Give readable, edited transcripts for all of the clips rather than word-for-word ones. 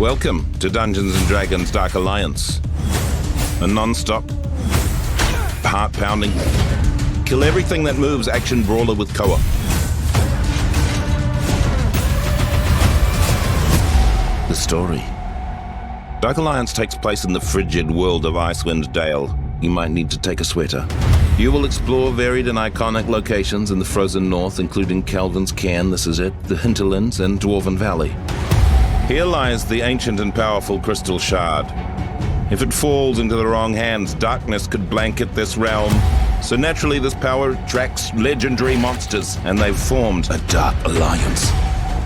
Welcome to Dungeons & Dragons Dark Alliance. A non-stop, heart-pounding, kill everything that moves action brawler with co-op. The story. Dark Alliance takes place in the frigid world of Icewind Dale. You might need to take a sweater. You will explore varied and iconic locations in the frozen north, including Calvin's Cairn, this is it, the Hinterlands, and Dwarven Valley. Here lies the ancient and powerful Crystal Shard. If it falls into the wrong hands, darkness could blanket this realm. So naturally this power attracts legendary monsters, and they've formed a Dark Alliance.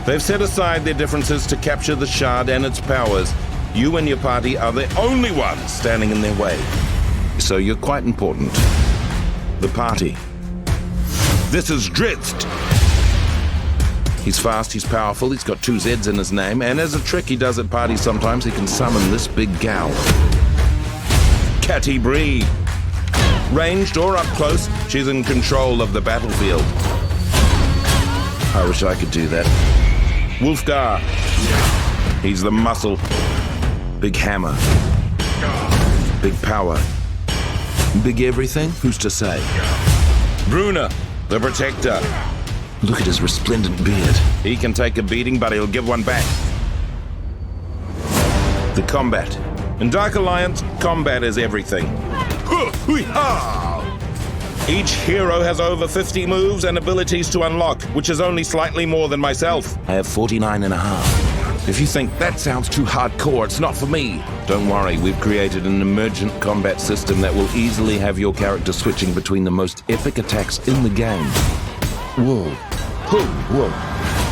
They've set aside their differences to capture the Shard and its powers. You and your party are the only ones standing in their way. So you're quite important. The party. This is Drizzt. He's fast, he's powerful, he's got 2 Zs in his name, and as a trick he does at parties sometimes, he can summon this big gal. Catty Bree. Ranged or up close, she's in control of the battlefield. I wish I could do that. Wolfgar. He's the muscle. Big hammer. Big power. Big everything? Who's to say? Bruna, the protector. Look at his resplendent beard. He can take a beating, but he'll give one back. The combat. In Dark Alliance, combat is everything. Each hero has over 50 moves and abilities to unlock, which is only slightly more than myself. I have 49 and a half. If you think that sounds too hardcore, it's not for me. Don't worry, we've created an emergent combat system that will easily have your character switching between the most epic attacks in the game. Whoa. Whoa.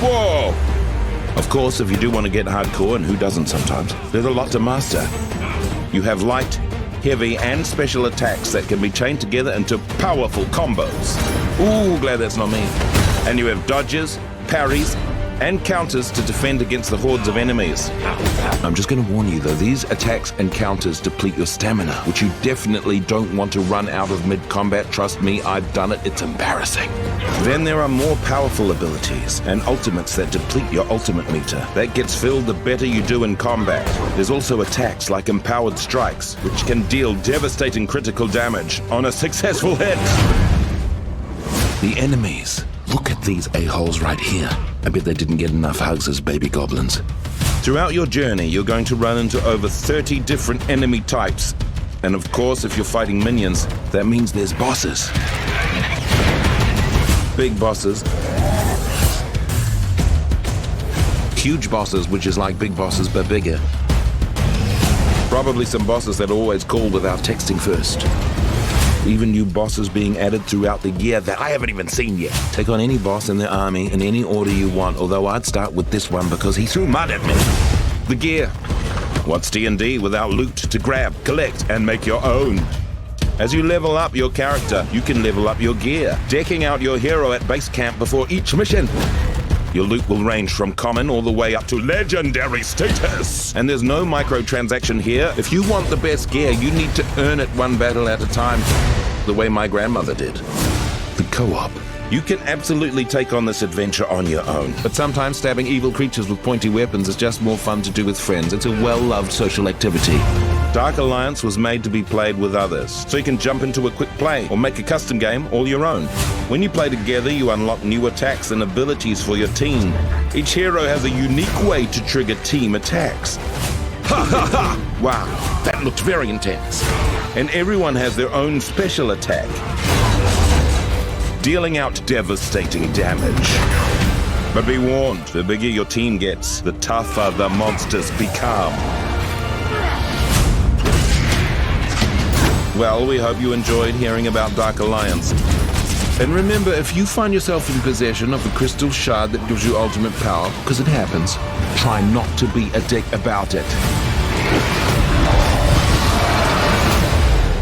Whoa! Of course, if you do want to get hardcore, and who doesn't sometimes, there's a lot to master. You have light, heavy, and special attacks that can be chained together into powerful combos. Ooh, glad that's not me. And you have dodges, parries, and counters to defend against the hordes of enemies. I'm just going to warn you though, these attacks and counters deplete your stamina, which you definitely don't want to run out of mid-combat. Trust me, I've done it, it's embarrassing. Then there are more powerful abilities and ultimates that deplete your ultimate meter. That gets filled the better you do in combat. There's also attacks like empowered strikes, which can deal devastating critical damage on a successful hit. The enemies. Look at these a-holes right here. I bet they didn't get enough hugs as baby goblins. Throughout your journey, you're going to run into over 30 different enemy types. And of course, if you're fighting minions, that means there's bosses. Big bosses. Huge bosses, which is like big bosses but bigger. Probably some bosses that are always called without texting first. Even new bosses being added throughout the year that I haven't even seen yet. Take on any boss in the army in any order you want, although I'd start with this one because he threw mud at me. The gear. What's D&D without loot to grab, collect, and make your own? As you level up your character, you can level up your gear, decking out your hero at base camp before each mission. Your loot will range from common all the way up to legendary status. And there's no microtransaction here. If you want the best gear, you need to earn it one battle at a time, the way my grandmother did. The co-op. You can absolutely take on this adventure on your own. But sometimes stabbing evil creatures with pointy weapons is just more fun to do with friends. It's a well-loved social activity. Dark Alliance was made to be played with others, so you can jump into a quick play or make a custom game all your own. When you play together, you unlock new attacks and abilities for your team. Each hero has a unique way to trigger team attacks. Ha ha ha! Wow, that looked very intense. And everyone has their own special attack, dealing out devastating damage. But be warned, the bigger your team gets, the tougher the monsters become. Well, we hope you enjoyed hearing about Dark Alliance. And remember, if you find yourself in possession of the crystal shard that gives you ultimate power, because it happens, try not to be a dick about it.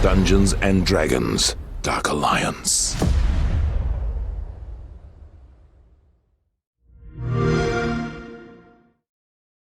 Dungeons and Dragons, Dark Alliance.